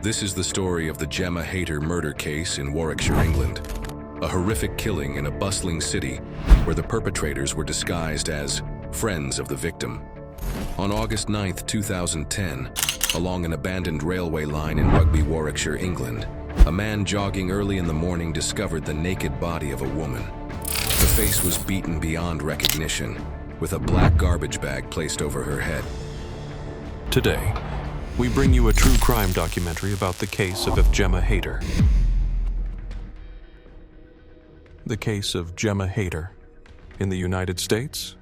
This is the story of the Gemma Hayter murder case in Warwickshire, England. A horrific killing in a bustling city where the perpetrators were disguised as friends of the victim. On August 9, 2010, along an abandoned railway line in Rugby, Warwickshire, England, a man jogging early in the morning discovered the naked body of a woman. The face was beaten beyond recognition, with a black garbage bag placed over her head. Today, we bring you a true crime documentary about the case of Gemma Hayter. The case of Gemma Hayter. In the United States,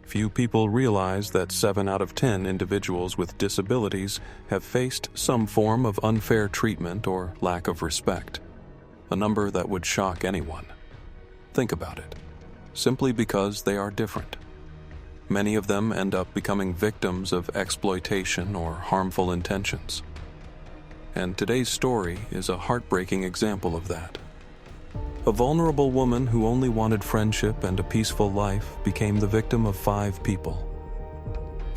few people realize that 7 out of 10 individuals with disabilities have faced some form of unfair treatment or lack of respect, a number that would shock anyone. Think about it. Simply because they are different. Many of them end up becoming victims of exploitation or harmful intentions. And today's story is a heartbreaking example of that. A vulnerable woman who only wanted friendship and a peaceful life became the victim of 5 people.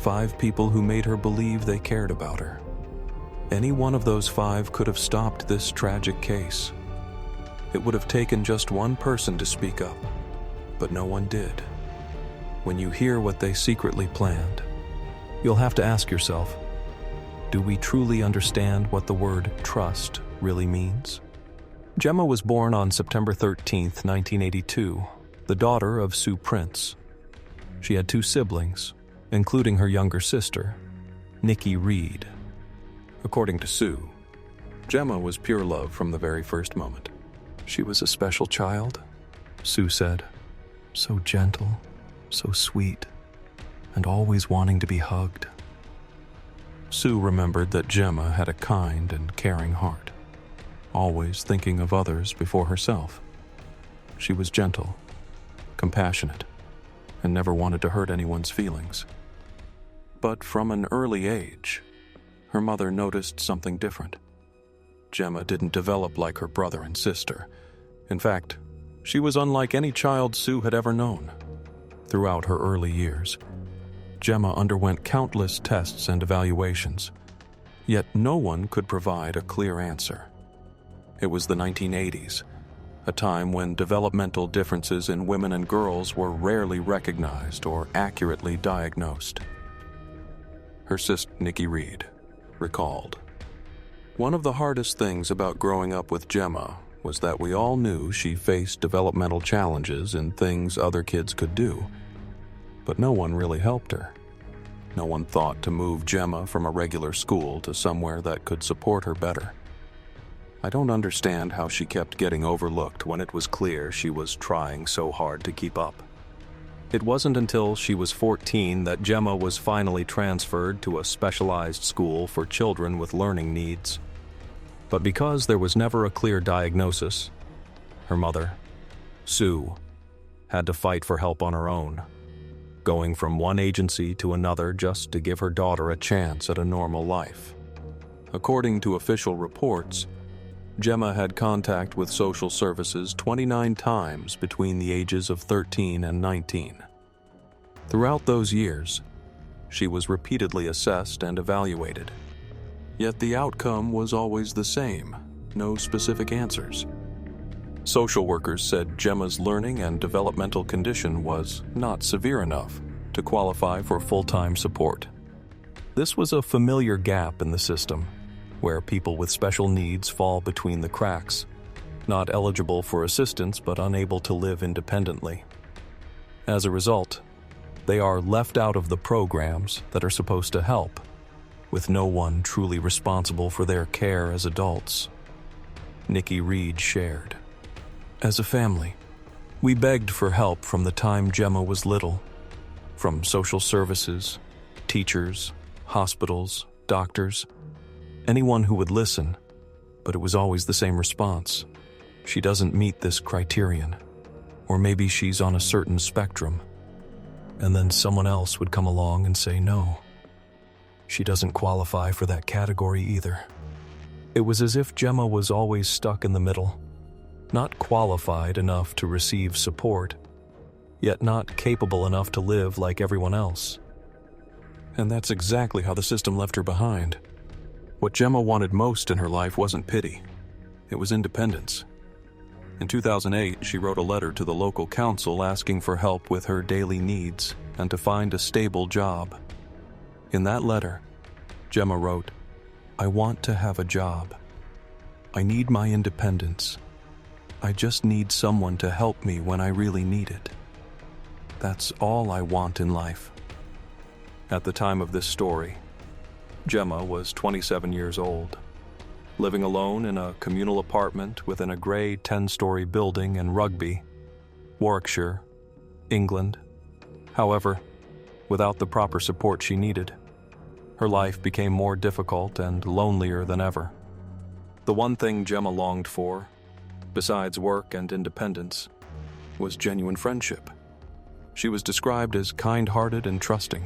5 people who made her believe they cared about her. Any one of those 5 could have stopped this tragic case. It would have taken just one person to speak up, but no one did. When you hear what they secretly planned, you'll have to ask yourself, do we truly understand what the word trust really means? Gemma was born on September 13, 1982, the daughter of Sue Prince. She had 2 siblings, including her younger sister, Nikki Reed. According to Sue, Gemma was pure love from the very first moment. She was a special child, Sue said, so gentle, so sweet, and always wanting to be hugged. Sue remembered that Gemma had a kind and caring heart, always thinking of others before herself. She was gentle, compassionate, and never wanted to hurt anyone's feelings. But from an early age, her mother noticed something different. Gemma didn't develop like her brother and sister. In fact, she was unlike any child Sue had ever known. Throughout her early years, Gemma underwent countless tests and evaluations, yet no one could provide a clear answer. It was the 1980s, a time when developmental differences in women and girls were rarely recognized or accurately diagnosed. Her sister, Nikki Reed, recalled, "One of the hardest things about growing up with Gemma was that we all knew she faced developmental challenges in things other kids could do, but no one really helped her. No one thought to move Gemma from a regular school to somewhere that could support her better. I don't understand how she kept getting overlooked when it was clear she was trying so hard to keep up." It wasn't until she was 14 that Gemma was finally transferred to a specialized school for children with learning needs. But because there was never a clear diagnosis, her mother, Sue, had to fight for help on her own, going from one agency to another just to give her daughter a chance at a normal life. According to official reports, Gemma had contact with social services 29 times between the ages of 13 and 19. Throughout those years, she was repeatedly assessed and evaluated. Yet the outcome was always the same, no specific answers. Social workers said Gemma's learning and developmental condition was not severe enough to qualify for full-time support. This was a familiar gap in the system, where people with special needs fall between the cracks, not eligible for assistance but unable to live independently. As a result, they are left out of the programs that are supposed to help, with no one truly responsible for their care as adults. Nikki Reed shared, "As a family, we begged for help from the time Gemma was little, from social services, teachers, hospitals, doctors, anyone who would listen, but it was always the same response. She doesn't meet this criterion, or maybe she's on a certain spectrum." And then someone else would come along and say no. She doesn't qualify for that category either. It was as if Gemma was always stuck in the middle, not qualified enough to receive support, yet not capable enough to live like everyone else. And that's exactly how the system left her behind. What Gemma wanted most in her life wasn't pity. It was independence. In 2008, she wrote a letter to the local council asking for help with her daily needs and to find a stable job. In that letter, Gemma wrote, "I want to have a job. I need my independence. I just need someone to help me when I really need it. That's all I want in life." At the time of this story, Gemma was 27 years old, living alone in a communal apartment within a gray 10-story building in Rugby, Warwickshire, England. However, without the proper support she needed, her life became more difficult and lonelier than ever. The one thing Gemma longed for, besides work and independence, was genuine friendship. She was described as kind-hearted and trusting,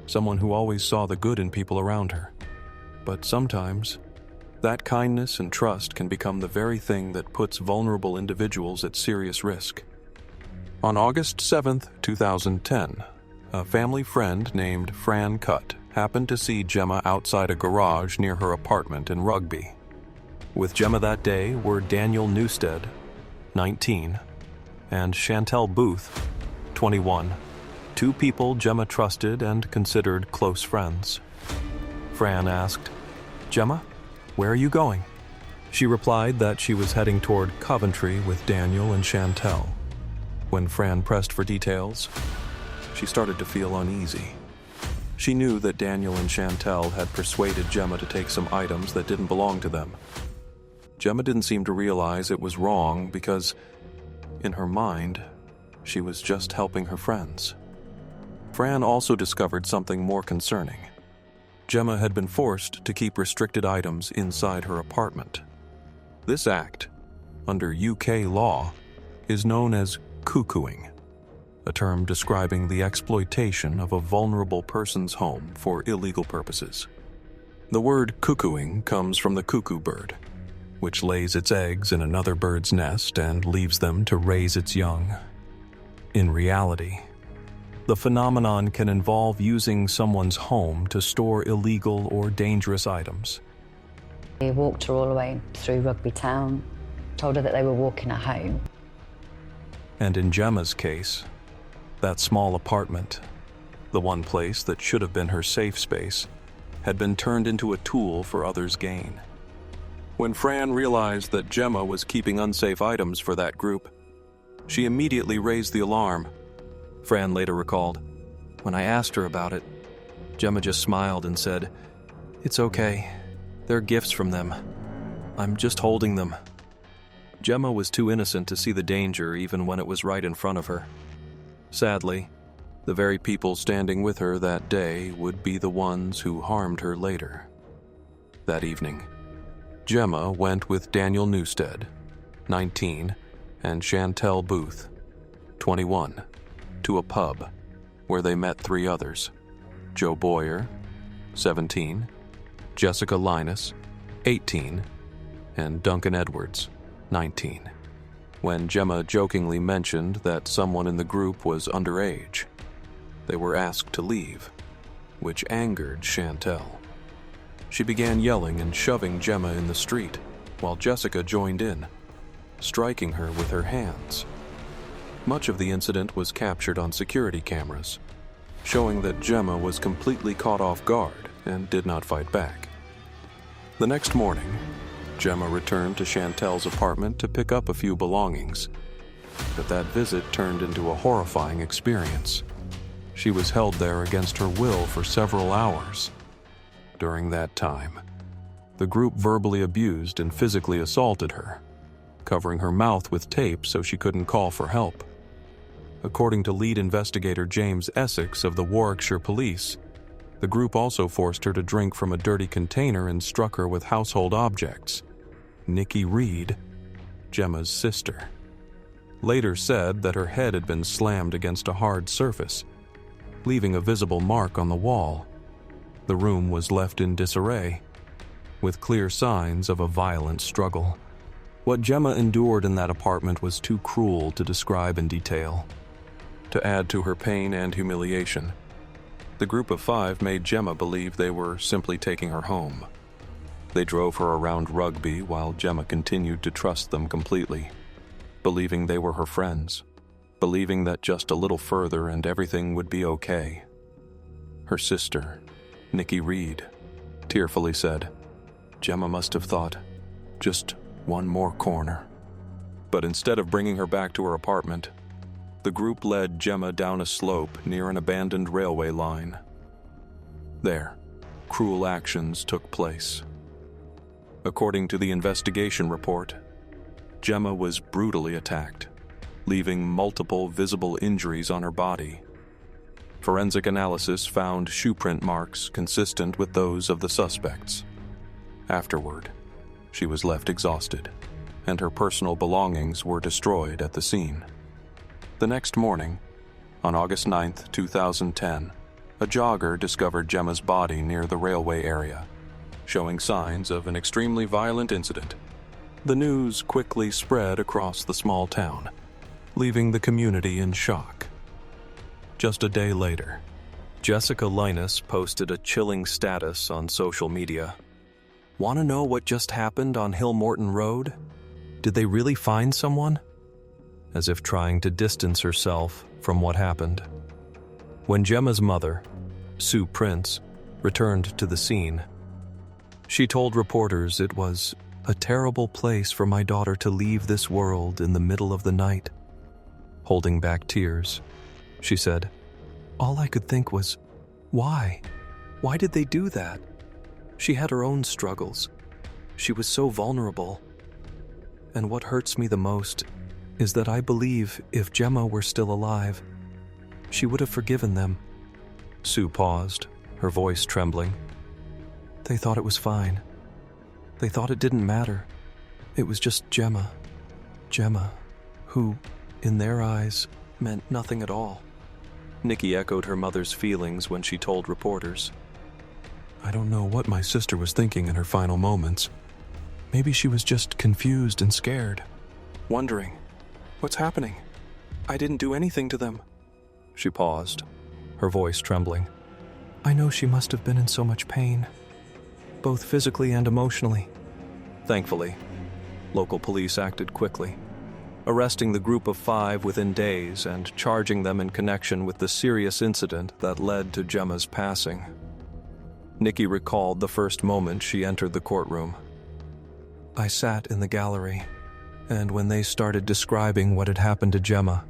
someone who always saw the good in people around her. But sometimes, that kindness and trust can become the very thing that puts vulnerable individuals at serious risk. On August 7th, 2010, a family friend named Fran Cutt happened to see Gemma outside a garage near her apartment in Rugby. With Gemma that day were Daniel Newstead, 19, and Chantel Booth, 21, two people Gemma trusted and considered close friends. Fran asked, "Gemma, where are you going?" She replied that she was heading toward Coventry with Daniel and Chantel. When Fran pressed for details, she started to feel uneasy. She knew that Daniel and Chantel had persuaded Gemma to take some items that didn't belong to them. Gemma didn't seem to realize it was wrong because, in her mind, she was just helping her friends. Fran also discovered something more concerning. Gemma had been forced to keep restricted items inside her apartment. This act, under UK law, is known as cuckooing, a term describing the exploitation of a vulnerable person's home for illegal purposes. The word cuckooing comes from the cuckoo bird, which lays its eggs in another bird's nest and leaves them to raise its young. In reality, the phenomenon can involve using someone's home to store illegal or dangerous items. We walked her all the way through Rugby Town, told her that they were walking her home. And in Gemma's case, that small apartment, the one place that should have been her safe space, had been turned into a tool for others' gain. When Fran realized that Gemma was keeping unsafe items for that group, she immediately raised the alarm. Fran later recalled, "When I asked her about it, Gemma just smiled and said, 'It's okay. They're gifts from them. I'm just holding them.'" Gemma was too innocent to see the danger even when it was right in front of her. Sadly, the very people standing with her that day would be the ones who harmed her later. That evening, Gemma went with Daniel Newstead, 19, and Chantel Booth, 21, to a pub where they met three others: Joe Boyer, 17, Jessica Linus, 18, and Duncan Edwards, 19. When Gemma jokingly mentioned that someone in the group was underage, they were asked to leave, which angered Chantel. She began yelling and shoving Gemma in the street, while Jessica joined in, striking her with her hands. Much of the incident was captured on security cameras, showing that Gemma was completely caught off guard and did not fight back. The next morning, Gemma returned to Chantel's apartment to pick up a few belongings, but that visit turned into a horrifying experience. She was held there against her will for several hours. During that time, the group verbally abused and physically assaulted her, covering her mouth with tape so she couldn't call for help. According to lead investigator James Essex of the Warwickshire Police, the group also forced her to drink from a dirty container and struck her with household objects. Nikki Reed, Gemma's sister, later said that her head had been slammed against a hard surface, leaving a visible mark on the wall. The room was left in disarray, with clear signs of a violent struggle. What Gemma endured in that apartment was too cruel to describe in detail. To add to her pain and humiliation, the group of five made Gemma believe they were simply taking her home. They drove her around Rugby while Gemma continued to trust them completely, believing they were her friends, believing that just a little further and everything would be okay. Her sister, Nikki Reed, tearfully said, "Gemma must have thought, just one more corner." But instead of bringing her back to her apartment, the group led Gemma down a slope near an abandoned railway line. There, cruel actions took place. According to the investigation report, Gemma was brutally attacked, leaving multiple visible injuries on her body. Forensic analysis found shoe print marks consistent with those of the suspects. Afterward, she was left exhausted, and her personal belongings were destroyed at the scene. The next morning, on August 9, 2010, a jogger discovered Gemma's body near the railway area, showing signs of an extremely violent incident. The news quickly spread across the small town, leaving the community in shock. Just a day later, Jessica Linus posted a chilling status on social media. "Want to know what just happened on Hill Morton Road? Did they really find someone?" As if trying to distance herself from what happened. When Gemma's mother, Sue Prince, returned to the scene, she told reporters it was a terrible place for my daughter to leave this world in the middle of the night. Holding back tears, she said, "All I could think was, why? Why did they do that? She had her own struggles. She was so vulnerable. And what hurts me the most is that I believe if Gemma were still alive, she would have forgiven them." Sue paused, her voice trembling. "They thought it was fine. They thought it didn't matter. It was just Gemma. Gemma, who, in their eyes, meant nothing at all." Nikki echoed her mother's feelings when she told reporters, "I don't know what my sister was thinking in her final moments. Maybe she was just confused and scared, wondering, what's happening? I didn't do anything to them." She paused, her voice trembling. "I know she must have been in so much pain, both physically and emotionally." Thankfully, local police acted quickly, arresting the group of 5 within days and charging them in connection with the serious incident that led to Gemma's passing. Nikki recalled the first moment she entered the courtroom. "I sat in the gallery, and when they started describing what had happened to Gemma,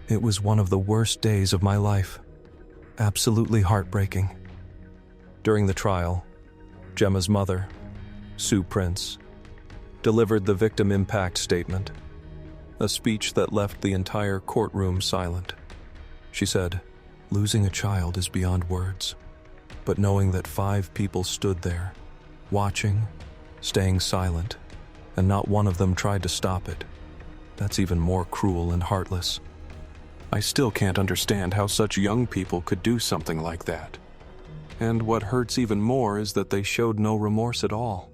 it was one of the worst days of my life. Absolutely heartbreaking." During the trial, Gemma's mother, Sue Prince, delivered the victim impact statement, a speech that left the entire courtroom silent. She said, "Losing a child is beyond words, but knowing that 5 people stood there, watching, staying silent, and not one of them tried to stop it, that's even more cruel and heartless. I still can't understand how such young people could do something like that. And what hurts even more is that they showed no remorse at all."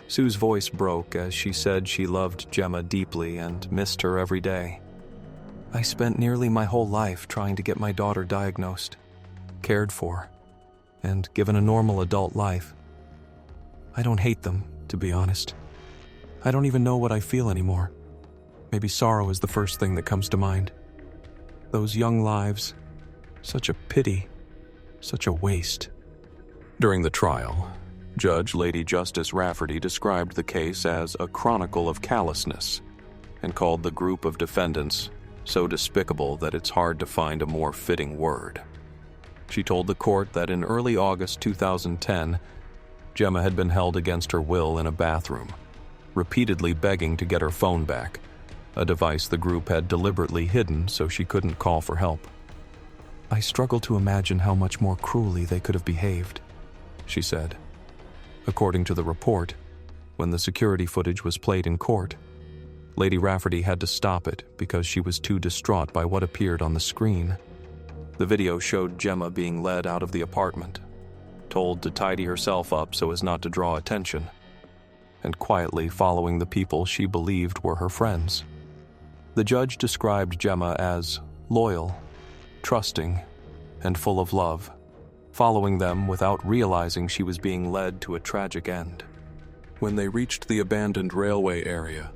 Sue's voice broke as she said she loved Gemma deeply and missed her every day. "I spent nearly my whole life trying to get my daughter diagnosed, cared for, and given a normal adult life. I don't hate them, to be honest. I don't even know what I feel anymore. Maybe sorrow is the first thing that comes to mind. Those young lives, such a pity, such a waste." During the trial, Judge Lady Justice Rafferty described the case as a chronicle of callousness and called the group of defendants so despicable that it's hard to find a more fitting word. She told the court that in early August 2010, Gemma had been held against her will in a bathroom, repeatedly begging to get her phone back, a device the group had deliberately hidden so she couldn't call for help. "I struggle to imagine how much more cruelly they could have behaved," she said. According to the report, when the security footage was played in court, Lady Rafferty had to stop it because she was too distraught by what appeared on the screen. The video showed Gemma being led out of the apartment, told to tidy herself up so as not to draw attention, and quietly following the people she believed were her friends. The judge described Gemma as loyal, trusting, and full of love. following them without realizing she was being led to a tragic end. When they reached the abandoned railway area,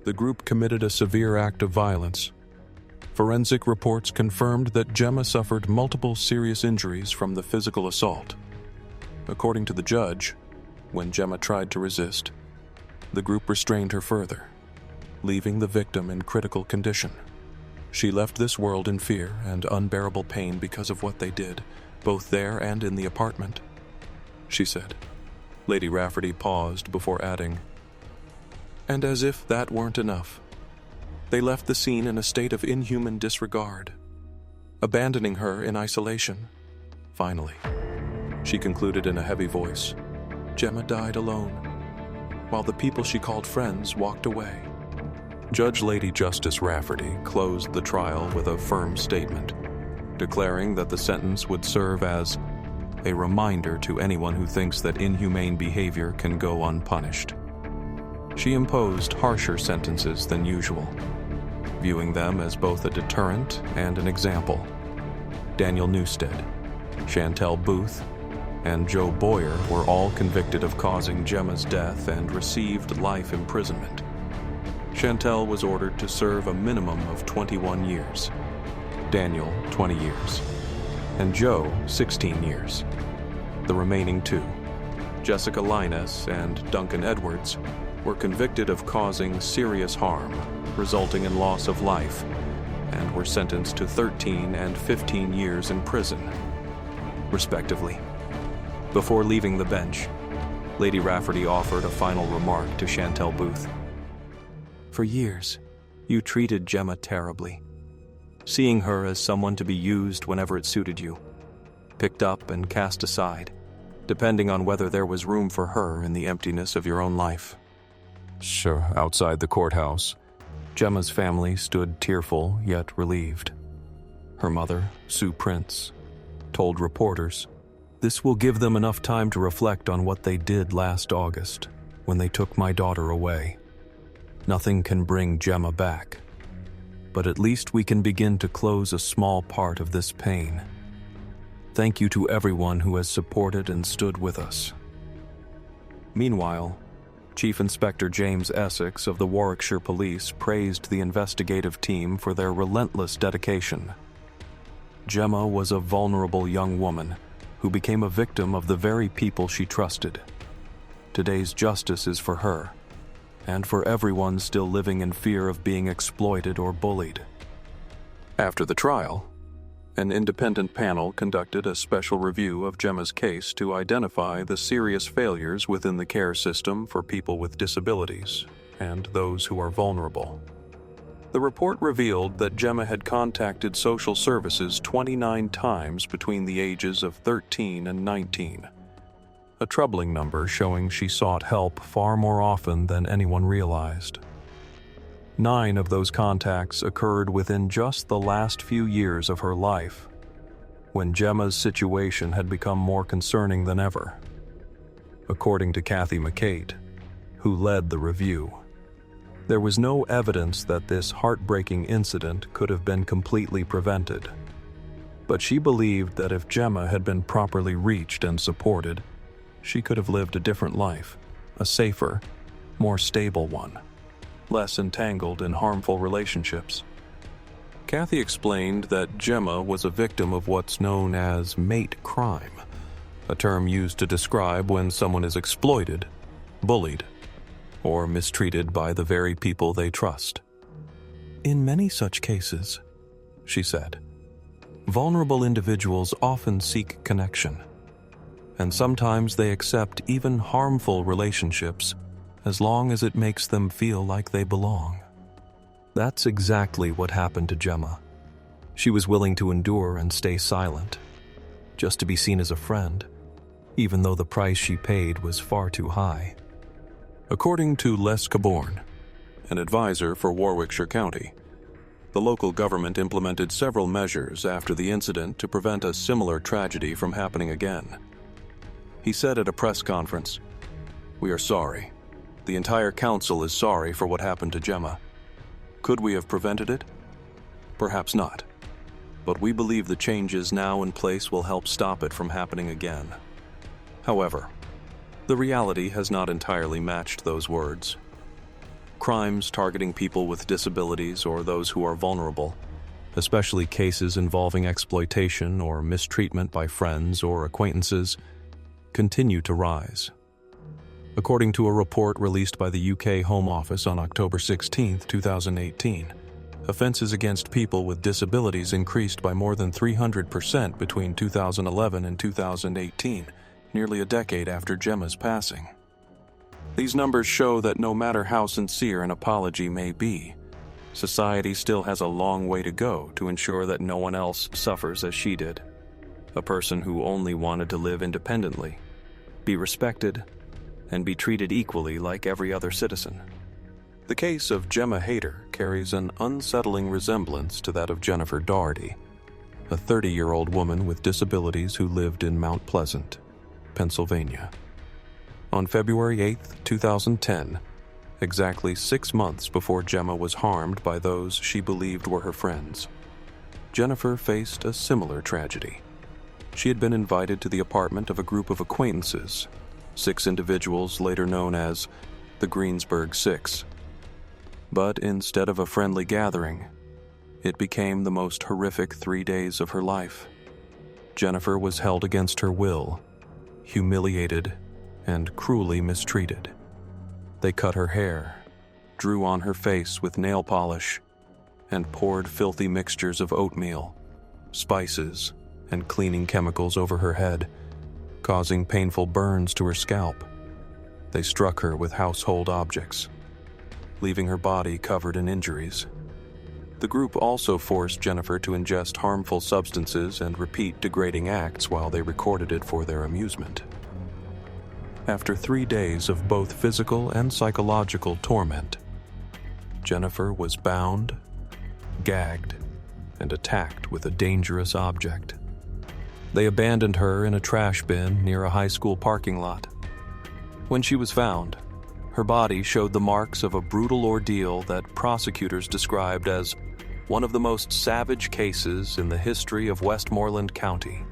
the group committed a severe act of violence. Forensic reports confirmed that Gemma suffered multiple serious injuries from the physical assault. According to the judge, when Gemma tried to resist, the group restrained her further, leaving the victim in critical condition. She left this world in fear and unbearable pain because of what they did, both there and in the apartment, she said. Lady Rafferty paused before adding, "And as if that weren't enough, they left the scene in a state of inhuman disregard, abandoning her in isolation. Finally," she concluded in a heavy voice, "Gemma died alone, while the people she called friends walked away." Judge Lady Justice Rafferty closed the trial with a firm statement, declaring that the sentence would serve as a reminder to anyone who thinks that inhumane behavior can go unpunished. She imposed harsher sentences than usual, viewing them as both a deterrent and an example. Daniel Newstead, Chantel Booth, and Joe Boyer were all convicted of causing Gemma's death and received life imprisonment. Chantel was ordered to serve a minimum of 21 years, Daniel 20 years, and Joe 16 years. The remaining two, Jessica Linus and Duncan Edwards, were convicted of causing serious harm, resulting in loss of life, and were sentenced to 13 and 15 years in prison, respectively. Before leaving the bench, Lady Rafferty offered a final remark to Chantel Booth. "For years, you treated Gemma terribly, seeing her as someone to be used whenever it suited you, picked up and cast aside, depending on whether there was room for her in the emptiness of your own life." Sure, outside the courthouse, Gemma's family stood tearful yet relieved. Her mother, Sue Prince, told reporters, "This will give them enough time to reflect on what they did last August when they took my daughter away. Nothing can bring Gemma back, but at least we can begin to close a small part of this pain. Thank you to everyone who has supported and stood with us." Meanwhile, Chief Inspector James Essex of the Warwickshire Police praised the investigative team for their relentless dedication. Gemma was a vulnerable young woman who became a victim of the very people she trusted. Today's justice is for her, and for everyone still living in fear of being exploited or bullied. After the trial, an independent panel conducted a special review of Gemma's case to identify the serious failures within the care system for people with disabilities and those who are vulnerable. The report revealed that Gemma had contacted social services 29 times between the ages of 13 and 19, a troubling number showing she sought help far more often than anyone realized. 9 of those contacts occurred within just the last few years of her life, when Gemma's situation had become more concerning than ever. According to Kathy McCate, who led the review, there was no evidence that this heartbreaking incident could have been completely prevented. But she believed that if Gemma had been properly reached and supported, she could have lived a different life, a safer, more stable one, less entangled in harmful relationships. Kathy explained that Gemma was a victim of what's known as mate crime, a term used to describe when someone is exploited, bullied, or mistreated by the very people they trust. In many such cases, she said, vulnerable individuals often seek connection, and sometimes they accept even harmful relationships as long as it makes them feel like they belong. That's exactly what happened to Gemma. She was willing to endure and stay silent, just to be seen as a friend, even though the price she paid was far too high. According to Les Caborn, an advisor for Warwickshire County, the local government implemented several measures after the incident to prevent a similar tragedy from happening again. He said at a press conference, "We are sorry. The entire council is sorry for what happened to Gemma. Could we have prevented it? Perhaps not. but we believe the changes now in place will help stop it from happening again. However, the reality has not entirely matched those words. Crimes targeting people with disabilities or those who are vulnerable, especially cases involving exploitation or mistreatment by friends or acquaintances, continue to rise. According to a report released by the UK Home Office on October 16, 2018, offenses against people with disabilities increased by more than 300% between 2011 and 2018, nearly a decade after Gemma's passing. These numbers show that no matter how sincere an apology may be, society still has a long way to go to ensure that no one else suffers as she did. A person who only wanted to live independently, be respected, and be treated equally like every other citizen. The case of Gemma Hayter carries an unsettling resemblance to that of Jennifer Doherty, a 30-year-old woman with disabilities who lived in Mount Pleasant, Pennsylvania. On February 8, 2010, exactly 6 months before Gemma was harmed by those she believed were her friends, Jennifer faced a similar tragedy. She had been invited to the apartment of a group of acquaintances, 6 individuals later known as the Greensburg Six. But instead of a friendly gathering, it became the most horrific 3 days of her life. Jennifer was held against her will, humiliated, and cruelly mistreated. They cut her hair, drew on her face with nail polish, and poured filthy mixtures of oatmeal, spices, and cleaning chemicals over her head, causing painful burns to her scalp. They struck her with household objects, leaving her body covered in injuries. The group also forced Jennifer to ingest harmful substances and repeat degrading acts while they recorded it for their amusement. After 3 days of both physical and psychological torment, Jennifer was bound, gagged, and attacked with a dangerous object. They abandoned her in a trash bin near a high school parking lot. When she was found, her body showed the marks of a brutal ordeal that prosecutors described as one of the most savage cases in the history of Westmoreland County.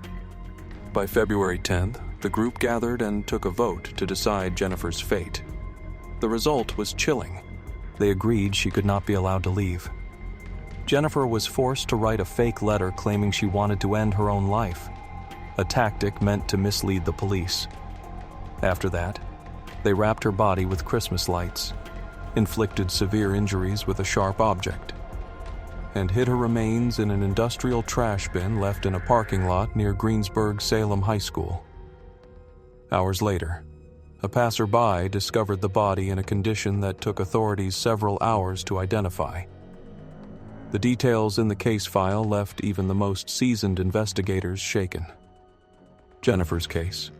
By February 10th, the group gathered and took a vote to decide Jennifer's fate. The result was chilling. They agreed she could not be allowed to leave. Jennifer was forced to write a fake letter claiming she wanted to end her own life, a tactic meant to mislead the police. After that, they wrapped her body with Christmas lights, inflicted severe injuries with a sharp object, and hid her remains in an industrial trash bin left in a parking lot near Greensburg-Salem High School. Hours later, a passerby discovered the body in a condition that took authorities several hours to identify. The details in the case file left even the most seasoned investigators shaken. Jennifer's case,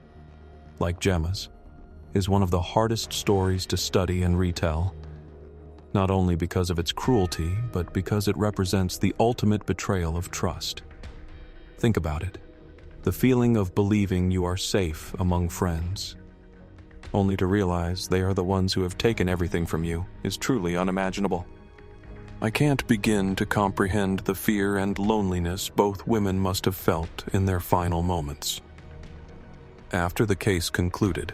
like Gemma's, is one of the hardest stories to study and retell, not only because of its cruelty, but because it represents the ultimate betrayal of trust. Think about it. The feeling of believing you are safe among friends, only to realize they are the ones who have taken everything from you, is truly unimaginable. I can't begin to comprehend the fear and loneliness both women must have felt in their final moments. After the case concluded,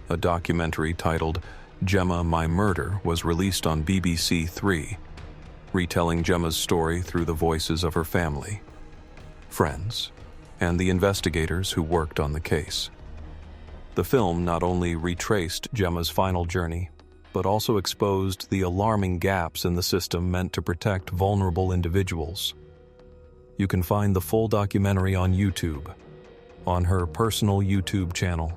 a documentary titled Gemma, My Murder was released on BBC Three, retelling Gemma's story through the voices of her family, friends, and the investigators who worked on the case. The film not only retraced Gemma's final journey, but also exposed the alarming gaps in the system meant to protect vulnerable individuals. You can find the full documentary on YouTube, on her personal YouTube channel.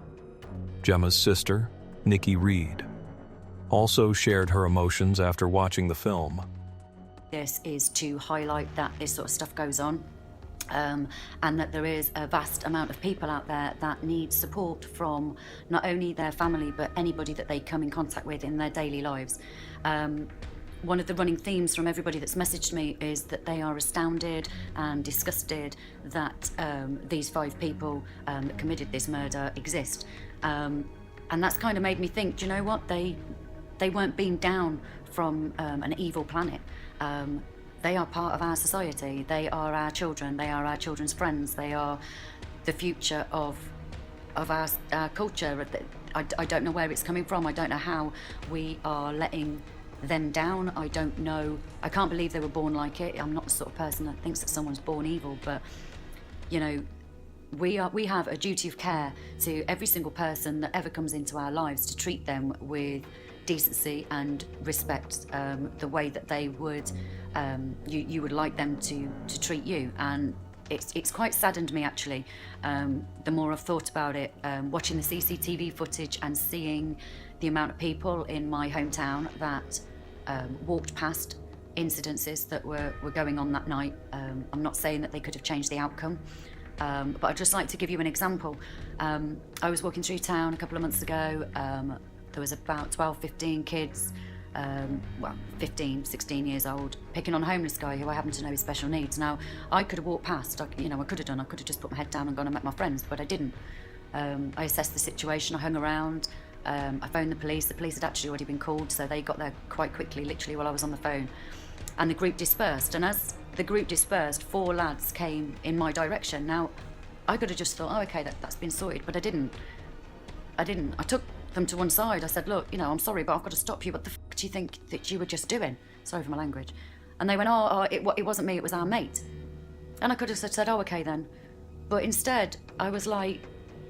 Gemma's sister, Nikki Reed, also shared her emotions after watching the film. This is to highlight that this sort of stuff goes on. And that there is a vast amount of people out there that need support from not only their family, but anybody that they come in contact with in their daily lives. One of the running themes from everybody that's messaged me is that they are astounded and disgusted that these 5 people that committed this murder exist. And that's kind of made me think, do you know what? They weren't beamed down from an evil planet. they are part of our society. They are our children. They are our children's friends. They are the future of our culture. I don't know where it's coming from. I don't know how we are letting them down. I don't know. I can't believe they were born like it. I'm not the sort of person that thinks that someone's born evil, but you know, we have a duty of care to every single person that ever comes into our lives, to treat them with decency and respect, the way that they would you would like them to treat you. And it's quite saddened me, actually, the more I've thought about it, watching the CCTV footage and seeing the amount of people in my hometown that walked past incidences that were going on that night. I'm not saying that they could have changed the outcome, but I'd just like to give you an example. I was walking through town a couple of months ago. There was about 12, 15 kids, 15, 16 years old, picking on a homeless guy who I happen to know with special needs. Now, I could have walked past, I could have just put my head down and gone and met my friends, but I didn't. I assessed the situation, I hung around, I phoned the police. The police had actually already been called, so they got there quite quickly, literally while I was on the phone. And the group dispersed, and as the group dispersed, 4 lads came in my direction. Now, I could have just thought, oh, okay, that's been sorted, but I didn't. I took them to one side. I said, look, I'm sorry, but I've got to stop you. What the fuck do you think that you were just doing? Sorry for my language. And they went, it wasn't me, it was our mate. And I could have said, oh, okay then. But instead, I was like,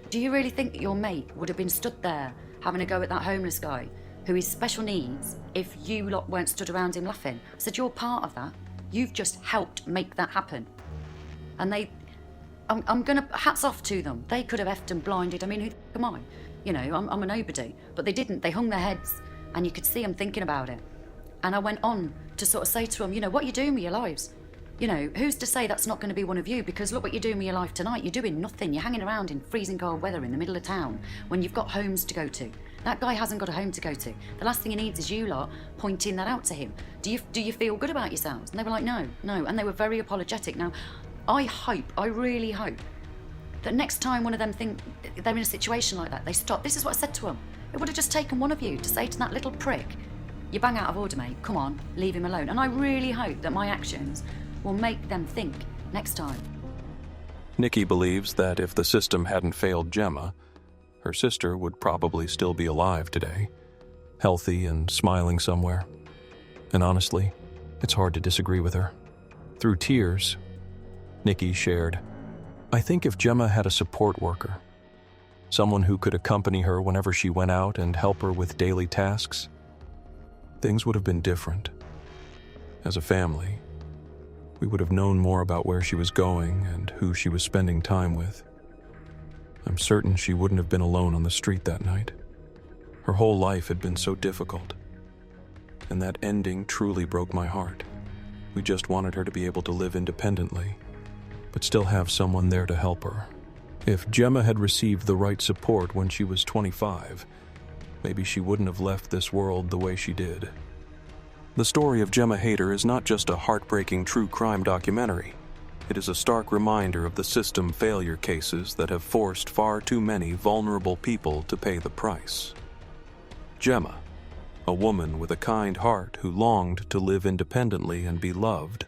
do you really think that your mate would have been stood there having a go at that homeless guy who is special needs if you lot weren't stood around him laughing? I said, you're part of that. You've just helped make that happen. And I'm gonna, hats off to them. They could have effed and blinded. I mean, who the f*** am I? I'm a nobody. But they didn't. They hung their heads, and you could see them thinking about it. And I went on to sort of say to them, what are you doing with your lives? Who's to say that's not going to be one of you? Because look what you're doing with your life tonight. You're doing nothing. You're hanging around in freezing cold weather in the middle of town when you've got homes to go to. That guy hasn't got a home to go to. The last thing he needs is you lot pointing that out to him. Do you feel good about yourselves? And they were like, no. And they were very apologetic. Now, I really hope that next time one of them think they're in a situation like that, they stop. This is what I said to them. It would have just taken one of you to say to that little prick, you're bang out of order, mate. Come on, leave him alone. And I really hope that my actions will make them think next time. Nikki believes that if the system hadn't failed Gemma, her sister would probably still be alive today, healthy and smiling somewhere. And honestly, it's hard to disagree with her. Through tears, Nikki shared, I think if Gemma had a support worker, someone who could accompany her whenever she went out and help her with daily tasks, things would have been different. As a family, we would have known more about where she was going and who she was spending time with. I'm certain she wouldn't have been alone on the street that night. Her whole life had been so difficult, and that ending truly broke my heart. We just wanted her to be able to live independently, but still have someone there to help her. If Gemma had received the right support when she was 25, maybe she wouldn't have left this world the way she did. The story of Gemma Hayter is not just a heartbreaking true crime documentary. It is a stark reminder of the system failure cases that have forced far too many vulnerable people to pay the price. Gemma, a woman with a kind heart who longed to live independently and be loved,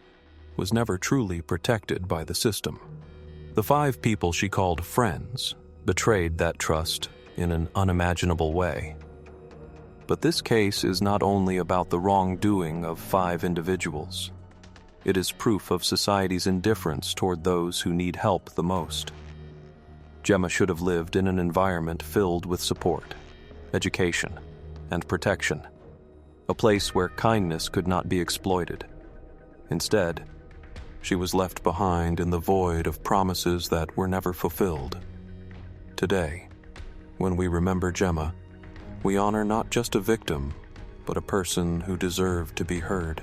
was never truly protected by the system. The 5 people she called friends betrayed that trust in an unimaginable way. But this case is not only about the wrongdoing of 5 individuals. It is proof of society's indifference toward those who need help the most. Gemma should have lived in an environment filled with support, education, and protection, a place where kindness could not be exploited. Instead, she was left behind in the void of promises that were never fulfilled. Today, when we remember Gemma, we honor not just a victim, but a person who deserved to be heard,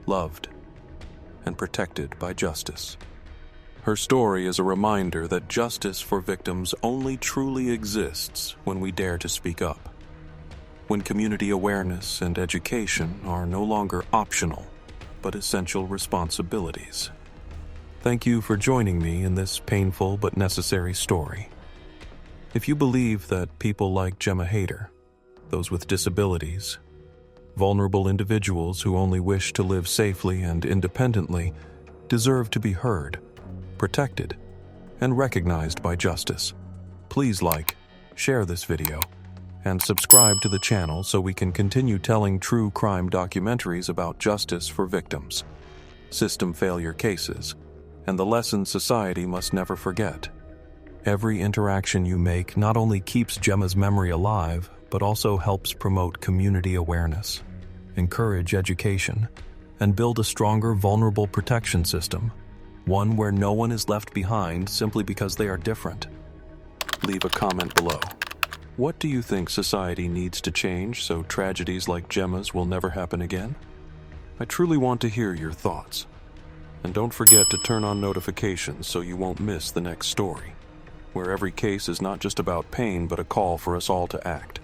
loved, and protected by justice. Her story is a reminder that justice for victims only truly exists when we dare to speak up, when community awareness and education are no longer optional, but essential responsibilities. Thank you for joining me in this painful but necessary story. If you believe that people like Gemma Hayter, those with disabilities, Vulnerable individuals who only wish to live safely and independently deserve to be heard, protected, and recognized by justice. Please like, share this video, and subscribe to the channel so we can continue telling true crime documentaries about justice for victims, system failure cases, and the lessons society must never forget. Every interaction you make not only keeps Gemma's memory alive, but also helps promote community awareness, encourage education, and build a stronger vulnerable protection system, one where no one is left behind simply because they are different. Leave a comment below. What do you think society needs to change so tragedies like Gemma's will never happen again? I truly want to hear your thoughts. And don't forget to turn on notifications so you won't miss the next story, where every case is not just about pain but a call for us all to act.